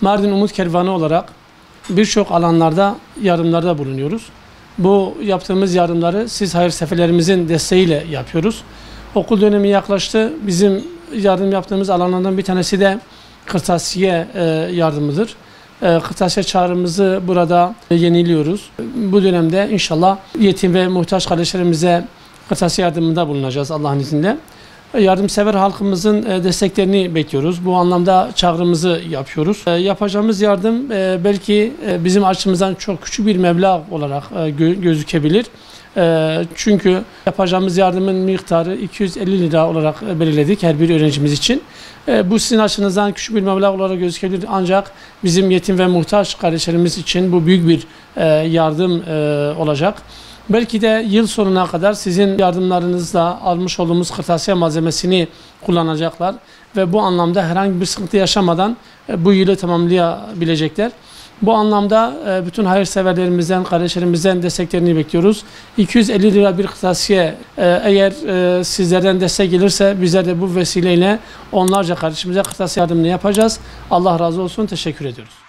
Mardin Umut Kervanı olarak birçok alanlarda yardımlarda bulunuyoruz. Bu yaptığımız yardımları siz hayırseverlerimizin desteğiyle yapıyoruz. Okul dönemi yaklaştı. Bizim yardım yaptığımız alanlardan bir tanesi de kırtasiye yardımıdır. Kırtasiye çağrımızı burada yeniliyoruz. Bu dönemde inşallah yetim ve muhtaç kardeşlerimize kırtasiye yardımında bulunacağız Allah'ın izniyle. Yardımsever halkımızın desteklerini bekliyoruz. Bu anlamda çağrımızı yapıyoruz. Yapacağımız yardım belki bizim açımızdan çok küçük bir meblağ olarak gözükebilir. Çünkü yapacağımız yardımın miktarı 250 lira olarak belirledik her bir öğrencimiz için. Bu sizin açınızdan küçük bir meblağ olarak gözükebilir, ancak bizim yetim ve muhtaç kardeşlerimiz için bu büyük bir yardım olacak. Belki de yıl sonuna kadar sizin yardımlarınızla almış olduğumuz kırtasiye malzemesini kullanacaklar ve bu anlamda herhangi bir sıkıntı yaşamadan bu yılı tamamlayabilecekler. Bu anlamda bütün hayırseverlerimizden, kardeşlerimizden desteklerini bekliyoruz. 250 lira bir kırtasiye, eğer sizlerden destek gelirse bizler de bu vesileyle onlarca kardeşimize kırtasiye yardımını yapacağız. Allah razı olsun, teşekkür ediyoruz.